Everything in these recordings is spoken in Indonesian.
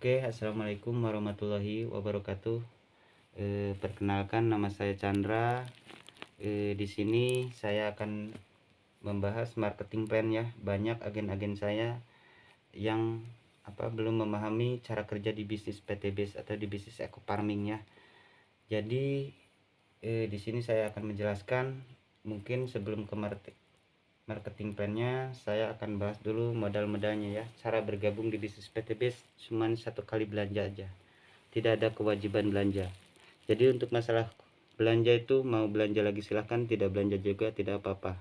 Oke, assalamualaikum warahmatullahi wabarakatuh. Perkenalkan, nama saya Chandra. Di sini saya akan membahas marketing plan ya. Banyak agen-agen saya yang belum memahami cara kerja di bisnis PTBs atau di bisnis eco farming ya. Jadi di sini saya akan menjelaskan, mungkin sebelum ke marketing plan-nya, saya akan bahas dulu modal-modalnya ya. Cara bergabung di bisnis PTBs cuman satu kali belanja aja, tidak ada kewajiban belanja. Jadi untuk masalah belanja itu mau belanja lagi silahkan, tidak belanja juga tidak apa-apa.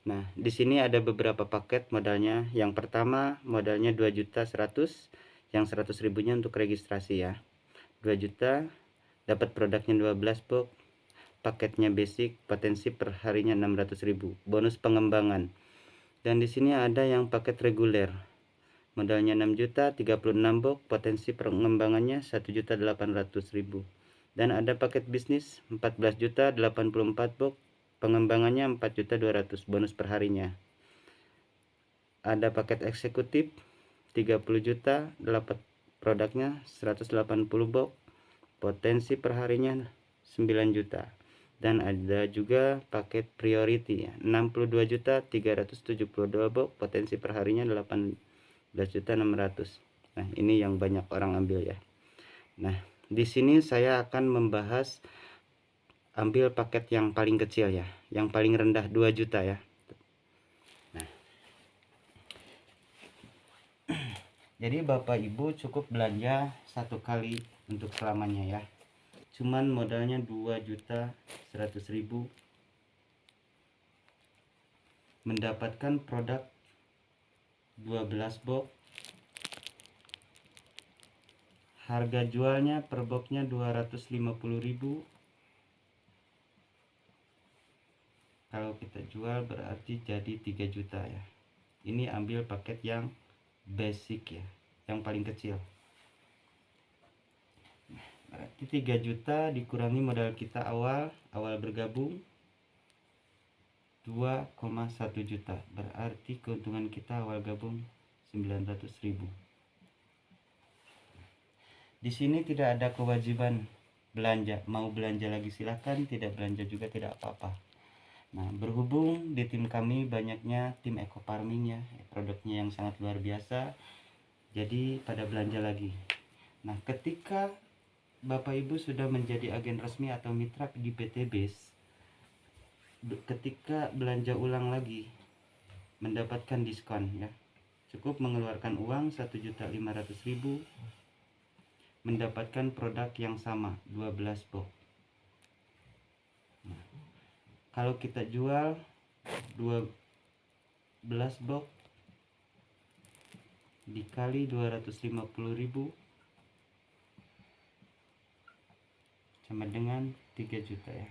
Nah, di sini ada beberapa paket modalnya. Yang pertama modalnya 2.100.000, yang 100 ribunya untuk registrasi ya. 2 juta dapat produknya 12 box. Paketnya basic, potensi per harinya 600.000, bonus pengembangan. Dan di sini ada yang paket reguler. Modalnya 6 juta, 36 box, potensi pengembangannya 1.800.000. Dan ada paket bisnis 14 juta, 84 box, pengembangannya 4.200.000, bonus per harinya. Ada paket eksekutif 30 juta, dapat produknya 180 box, potensi per harinya 9 juta. Dan ada juga paket priority ya, 62 juta 372 box, potensi perharinya 18.600.000. Nah, ini yang banyak orang ambil ya. Nah, di sini saya akan membahas ambil paket yang paling kecil ya, yang paling rendah 2 juta ya. Nah, jadi Bapak Ibu cukup belanja satu kali untuk selamanya ya. Cuman modalnya 2.100.000, mendapatkan produk 12 box. Harga jualnya per boxnya 250.000. Kalau kita jual berarti jadi 3 juta ya. Ini ambil paket yang basic ya, yang paling kecil. Berarti 3 juta dikurangi modal kita awal bergabung 2,1 juta. Berarti keuntungan kita awal gabung 900.000. Di sini tidak ada kewajiban belanja. Mau belanja lagi silahkan, tidak belanja juga tidak apa-apa. Nah, berhubung di tim kami banyaknya tim eco farming ya, produknya yang sangat luar biasa, jadi pada belanja lagi. Nah, ketika Bapak Ibu sudah menjadi agen resmi atau mitra di PTBs, ketika belanja ulang lagi mendapatkan diskon ya, cukup mengeluarkan uang 1.500.000, mendapatkan produk yang sama 12 box. Nah, kalau kita jual 12 box dikali 250.000 sama dengan 3 juta ya.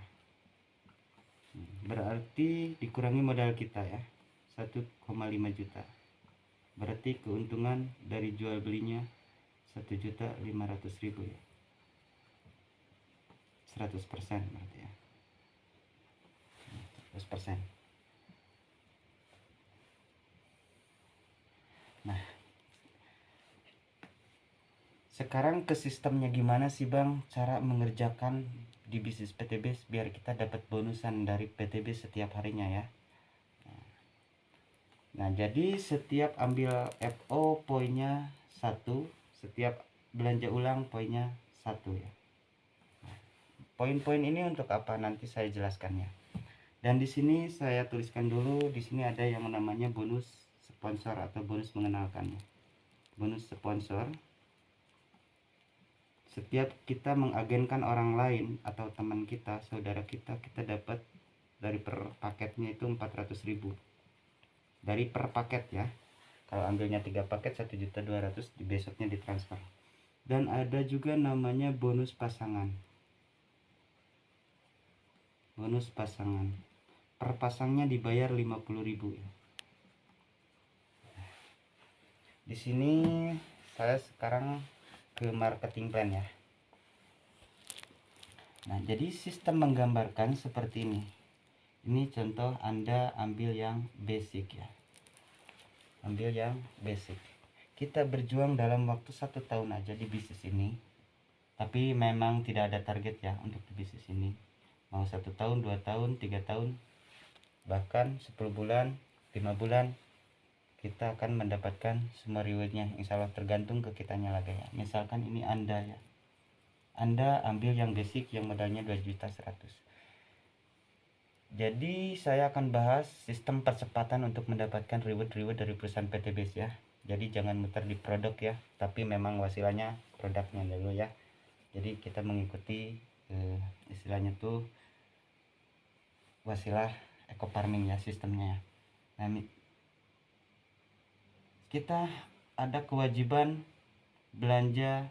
Berarti dikurangi modal kita ya, 1,5 juta. Berarti keuntungan dari jual belinya 1.500.000 ya. 100% berarti ya. 100%. Nah, sekarang ke sistemnya gimana sih Bang, cara mengerjakan di bisnis PTBs biar kita dapat bonusan dari PTB setiap harinya ya. Nah, jadi setiap ambil FO poinnya 1, setiap belanja ulang poinnya 1 ya. Poin-poin ini untuk apa nanti saya jelaskannya. Dan di sini saya tuliskan dulu, di sini ada yang namanya bonus sponsor atau bonus mengenalkan. Bonus sponsor. Setiap kita mengagenkan orang lain atau teman kita, saudara kita dapat dari per paketnya itu 400.000. Dari per paket ya. Kalau ambilnya 3 paket 1.200.000, di besoknya ditransfer. Dan ada juga namanya bonus pasangan. Bonus pasangan. Per pasangnya dibayar 50.000 ya. Di sini saya sekarang ke marketing plan ya. Nah, jadi sistem menggambarkan seperti ini. Ini contoh Anda ambil yang basic ya. Ambil yang basic. kita berjuang dalam waktu 1 tahun aja di bisnis ini. Tapi memang tidak ada target ya untuk di bisnis ini. Mau 1 tahun, 2 tahun, 3 tahun, bahkan 10 bulan, 5 bulan, kita akan mendapatkan semua rewardnya. Insya Allah tergantung ke kitanya lagi ya. Misalkan ini Anda ya, Anda ambil yang basic yang modalnya 2.100.000. Jadi saya akan bahas sistem percepatan untuk mendapatkan reward dari perusahaan PT Base ya. Jadi jangan muter di produk ya, tapi memang wasilanya produknya dulu ya. Jadi kita mengikuti istilahnya tuh wasilah eco farming ya sistemnya. Nah, kita ada kewajiban belanja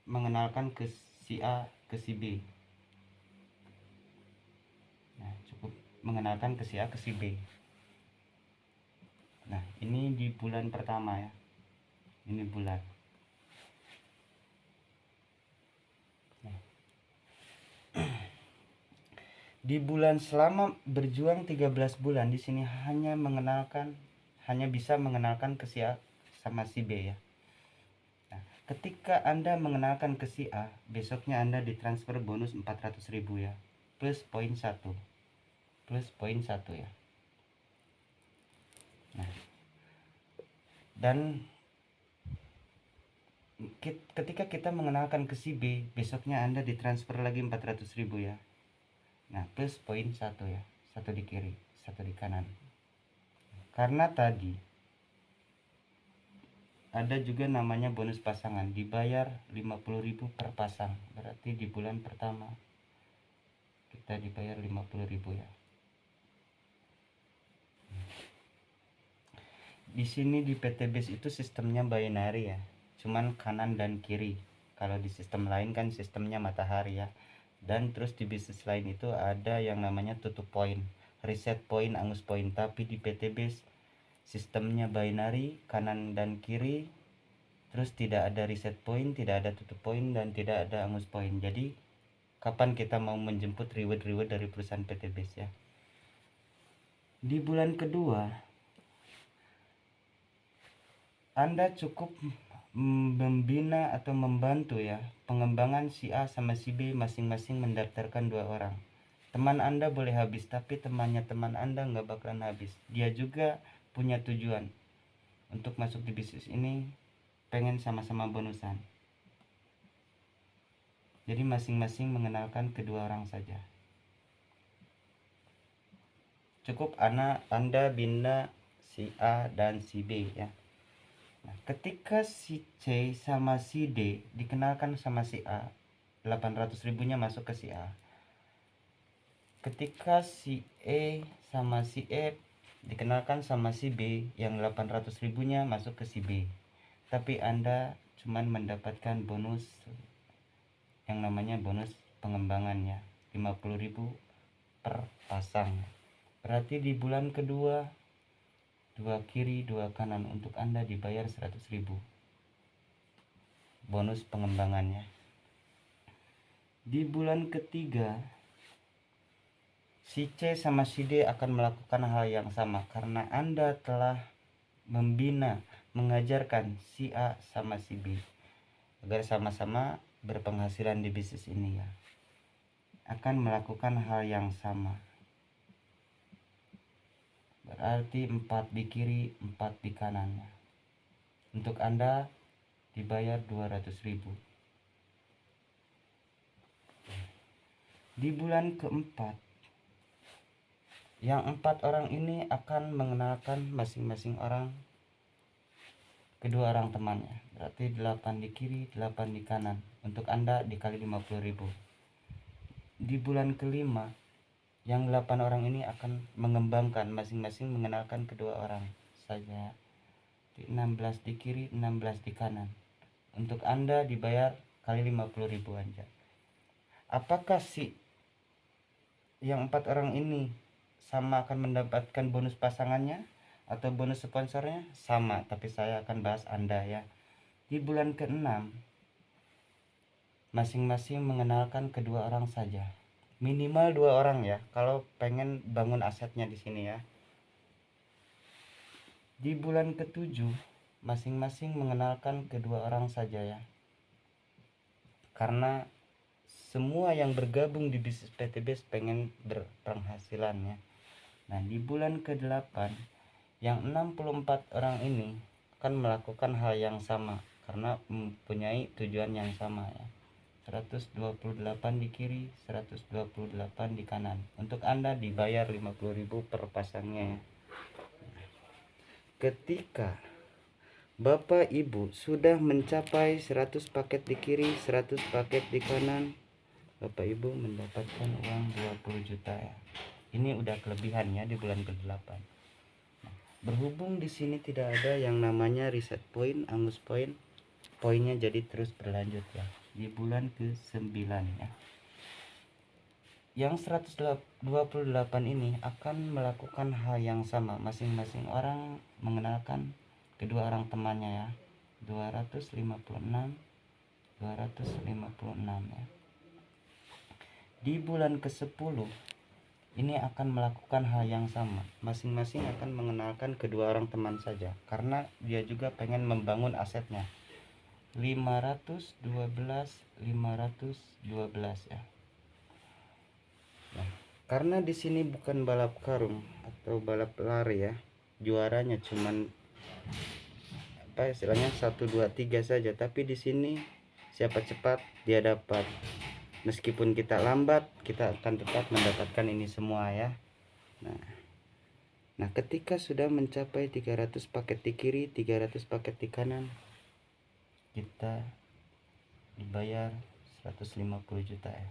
mengenalkan ke si A ke si B. Nah, cukup mengenalkan ke si A ke si B. Nah, ini di bulan pertama ya. Ini bulan. Nah. Di bulan selama berjuang 13 bulan di sini hanya bisa mengenalkan ke si A sama si B ya. Nah, ketika Anda mengenalkan ke si A, besoknya Anda ditransfer bonus 400.000 ya. Plus poin 1. Plus poin 1 ya. Nah, dan ketika kita mengenalkan ke si B, besoknya Anda ditransfer lagi 400.000 ya. Nah, plus poin 1 ya. 1 di kiri, 1 di kanan. Karena tadi ada juga namanya bonus pasangan, dibayar 50.000 per pasang. Berarti di bulan pertama kita dibayar 50.000 ya. Di sini di PT Base itu sistemnya binary ya. Cuman kanan dan kiri. Kalau di sistem lain kan sistemnya matahari ya. Dan terus di bisnis lain itu ada yang namanya tutup poin, reset poin, angus poin. Tapi di PT Base sistemnya binary, kanan dan kiri, terus tidak ada reset poin, tidak ada tutup poin, dan tidak ada angus poin. Jadi kapan kita mau menjemput reward dari perusahaan PT Base ya. Di bulan kedua Anda cukup membina atau membantu ya pengembangan si A sama si B, masing-masing mendaftarkan 2 orang. Teman Anda boleh habis, tapi temannya teman Anda nggak bakalan habis. Dia juga punya tujuan untuk masuk di bisnis ini, pengen sama-sama bonusan. Jadi masing-masing mengenalkan kedua orang saja. Cukup Anda bina si A dan si B ya. Nah, ketika si C sama si D dikenalkan sama si A, 800.000 nya masuk ke si A. Ketika si E sama si F dikenalkan sama si B, yang 800.000 nya masuk ke si B. Tapi Anda cuman mendapatkan bonus yang namanya bonus pengembangannya, 50.000 per pasang. Berarti di bulan kedua 2 kiri 2 kanan, untuk Anda dibayar 100.000 bonus pengembangannya. Di bulan ketiga si C sama si D akan melakukan hal yang sama karena Anda telah membina, mengajarkan si A sama si B agar sama-sama berpenghasilan di bisnis ini ya. Akan melakukan hal yang sama. Berarti 4 di kiri 4 di kanannya. Untuk Anda dibayar 200.000. Di bulan keempat, yang 4 orang ini akan mengenalkan masing-masing orang kedua orang temannya. Berarti 8 di kiri 8 di kanan. Untuk Anda dikali 50.000. Di bulan kelima, yang 8 orang ini akan mengembangkan, masing-masing mengenalkan kedua orang saja. 16 di kiri 16 di kanan. Untuk Anda dibayar kali 50.000 aja. Apakah si yang 4 orang ini sama akan mendapatkan bonus pasangannya atau bonus sponsornya? Sama, tapi saya akan bahas Anda ya. Di bulan ke-6 masing-masing mengenalkan kedua orang saja. Minimal 2 orang ya kalau pengen bangun asetnya di sini ya. Di bulan ke-7 masing-masing mengenalkan kedua orang saja ya, karena semua yang bergabung di bisnis PTBS pengen berpenghasilan ya. Nah di bulan ke-8 yang 64 orang ini akan melakukan hal yang sama karena mempunyai tujuan yang sama ya. 128 di kiri, 128 di kanan. Untuk Anda dibayar 50.000 per pasangnya ya. Ketika Bapak Ibu sudah mencapai 100 paket di kiri, 100 paket di kanan, Bapak Ibu mendapatkan uang 20 juta ya. Ini udah kelebihan ya di bulan ke-8. Berhubung di sini tidak ada yang namanya reset point, angus point, poinnya jadi terus berlanjut ya. Di bulan ke-9 ya. Yang 128 ini akan melakukan hal yang sama. Masing-masing orang mengenalkan kedua orang temannya ya. 256 ya. Di bulan ke-10 ini akan melakukan hal yang sama. Masing-masing akan mengenalkan kedua orang teman saja karena dia juga pengen membangun asetnya. 512 ya. Nah, karena di sini bukan balap karung atau balap lari ya. Juaranya cuman apa istilahnya 1 2 3 saja, tapi di sini siapa cepat dia dapat. Meskipun kita lambat, kita akan tetap mendapatkan ini semua ya. Nah, ketika sudah mencapai 300 paket di kiri, 300 paket di kanan, kita dibayar 150 juta ya.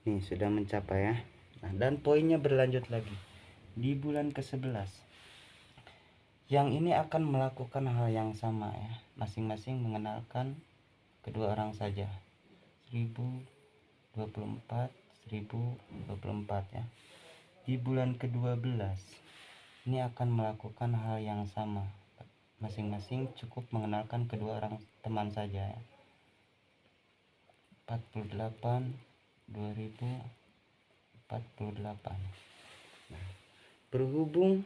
Nih sudah mencapai ya. Nah, dan poinnya berlanjut lagi. Di bulan ke-11 yang ini akan melakukan hal yang sama ya. Masing-masing mengenalkan kedua orang saja. 1024 ya. Di bulan ke-12 ini akan melakukan hal yang sama. Masing-masing cukup mengenalkan kedua orang teman saja ya. 48 2048. Nah, berhubung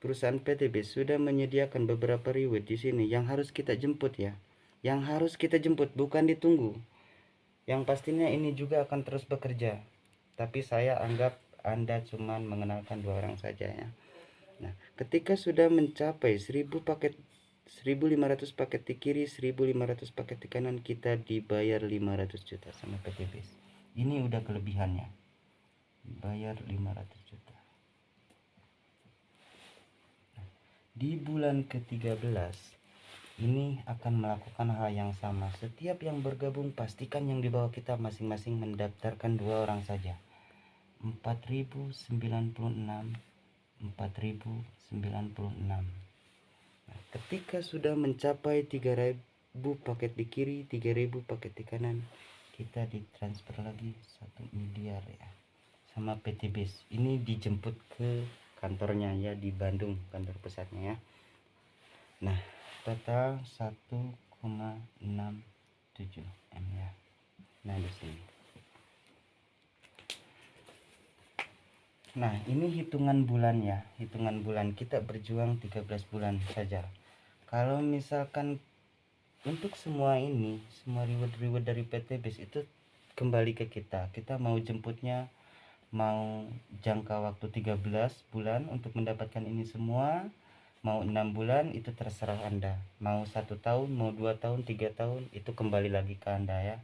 perusahaan PTB sudah menyediakan beberapa reward di sini yang harus kita jemput ya. Yang harus kita jemput, bukan ditunggu. Yang pastinya ini juga akan terus bekerja. Tapi saya anggap Anda cuman mengenalkan dua orang saja ya. Nah, ketika sudah mencapai 1000 paket, 1500 paket di kiri, 1500 paket di kanan, kita dibayar 500 juta sama PTB. Ini udah kelebihannya. Bayar 500 juta. Nah, di bulan ke-13 ini akan melakukan hal yang sama. Setiap yang bergabung pastikan yang di bawah kita masing-masing mendaftarkan dua orang saja. 4096 Nah, ketika sudah mencapai 3000 paket di kiri, 3000 paket di kanan, kita ditransfer lagi 1 miliar ya sama PTBS. Ini dijemput ke kantornya ya di Bandung, kantor pusatnya ya. Nah, total 1,67 M ya. Nah, di sini. Nah, ini hitungan bulan ya. Hitungan bulan kita berjuang 13 bulan saja. Kalau misalkan untuk semua ini, semua reward dari PTBS itu kembali ke kita. Kita mau jemputnya, mau jangka waktu 13 bulan untuk mendapatkan ini semua, mau 6 bulan itu terserah Anda. Mau 1 tahun, mau 2 tahun, 3 tahun, itu kembali lagi ke Anda ya.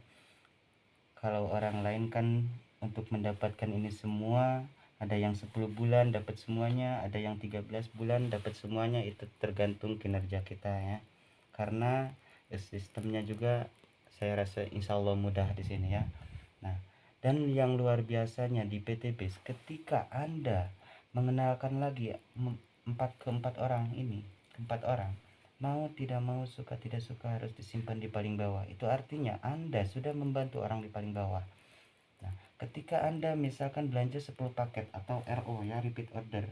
Kalau orang lain kan untuk mendapatkan ini semua, ada yang 10 bulan dapat semuanya, ada yang 13 bulan dapat semuanya, itu tergantung kinerja kita ya. Karena sistemnya juga saya rasa insya Allah mudah di sini ya. Nah, dan yang luar biasanya di PTBS, ketika Anda mengenalkan lagi 4 orang ini, 4 orang, mau tidak mau, suka tidak suka harus disimpan di paling bawah. Itu artinya Anda sudah membantu orang di paling bawah. Nah, ketika Anda misalkan belanja 10 paket atau RO ya, repeat order,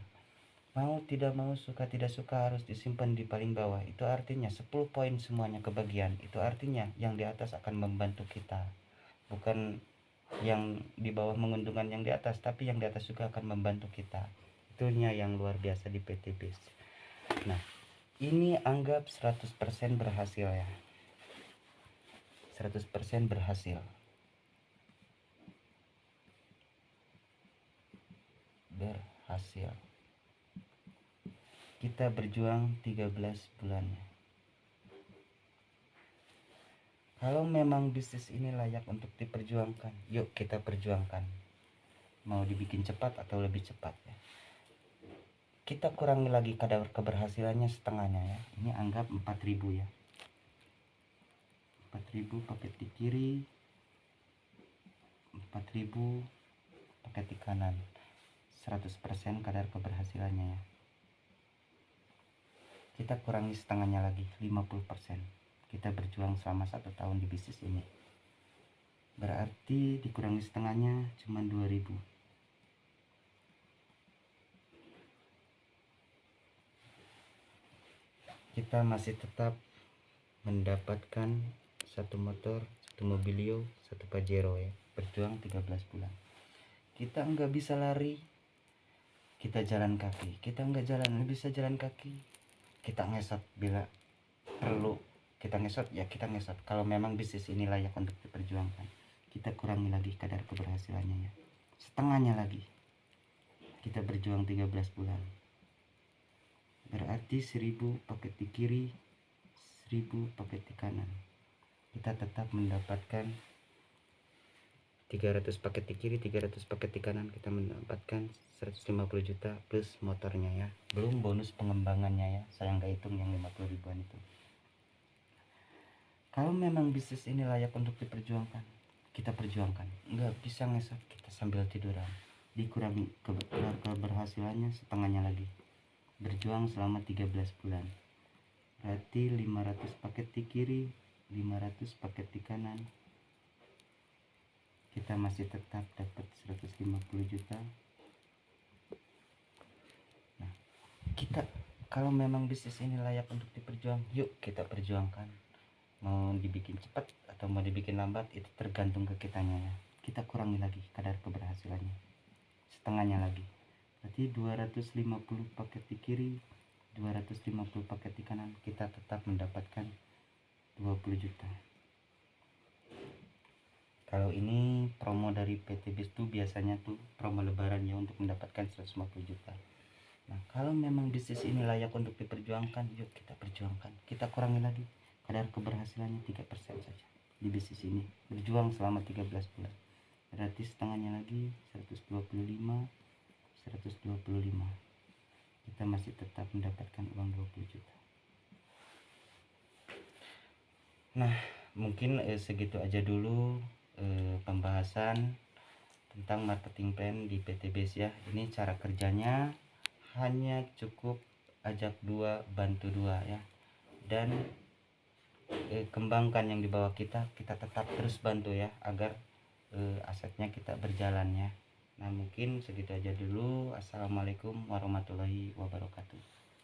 mau tidak mau, suka tidak suka harus disimpan di paling bawah. Itu artinya 10 poin semuanya kebagian. Itu artinya yang di atas akan membantu kita. Bukan yang di bawah menguntungkan yang di atas, tapi yang di atas juga akan membantu kita. Itunya yang luar biasa di PTBS. Nah, Ini anggap 100% berhasil ya. 100% berhasil. Berhasil. Kita berjuang 13 bulan. Kalau memang bisnis ini layak untuk diperjuangkan, yuk kita perjuangkan. Mau dibikin cepat atau lebih cepat ya. Kita kurangi lagi kadar keberhasilannya setengahnya ya. Ini anggap 4000 ya. 4000 pakai di kiri, 4000 pakai di kanan. 100% kadar keberhasilannya ya. Kita kurangi setengahnya lagi, 50%. Kita berjuang selama 1 tahun di bisnis ini. Berarti dikurangi setengahnya cuma 2000. Kita masih tetap mendapatkan satu motor, satu mobilio, satu Pajero ya. Berjuang 13 bulan. Kita nggak bisa lari, kita jalan kaki. Kita nggak bisa jalan kaki, kita ngesot bila perlu. Kita ngesot ya, kita ngesot. Kalau memang bisnis ini layak untuk diperjuangkan, kita kurangi lagi kadar keberhasilannya ya. Setengahnya lagi. Kita berjuang 13 bulan. Berarti 1000 paket di kiri, 1000 paket di kanan. Kita tetap mendapatkan 300 paket di kiri, 300 paket di kanan. Kita mendapatkan 150 juta plus motornya ya. Belum bonus pengembangannya ya. Saya nggak hitung yang 50 ribuan itu. Kalau memang bisnis ini layak untuk diperjuangkan, kita perjuangkan. Nggak bisa ngesot kita sambil tiduran. Dikurangi keberhasilannya setengahnya lagi. Berjuang selama 13 bulan. Berarti 500 paket di kiri, 500 paket di kanan. Kita masih tetap dapat 150 juta. Nah, kita kalau memang bisnis ini layak untuk diperjuangkan, yuk kita perjuangkan. Mau dibikin cepat atau mau dibikin lambat itu tergantung ke kitanya ya. Kita kurangi lagi kadar keberhasilannya, setengahnya lagi. Berarti 250 paket di kiri, 250 paket di kanan. Kita tetap mendapatkan 20 juta. Kalau ini promo dari PT Bis tuh biasanya tuh promo lebaran ya, untuk mendapatkan 150 juta. Nah, kalau memang bisnis ini layak untuk diperjuangkan, yuk kita perjuangkan. Kita kurangi lagi kadar keberhasilannya 3% saja di bisnis ini. Berjuang selama 13 bulan. Berarti setengahnya lagi 125. Kita masih tetap mendapatkan uang 20 juta. Nah, mungkin segitu aja dulu pembahasan tentang marketing plan di PT Base ya. Ini cara kerjanya, hanya cukup ajak 2, bantu 2 ya. Dan kembangkan yang di bawah kita tetap terus bantu ya, agar asetnya kita berjalan ya. Nah, mungkin segitu aja dulu. Assalamualaikum warahmatullahi wabarakatuh.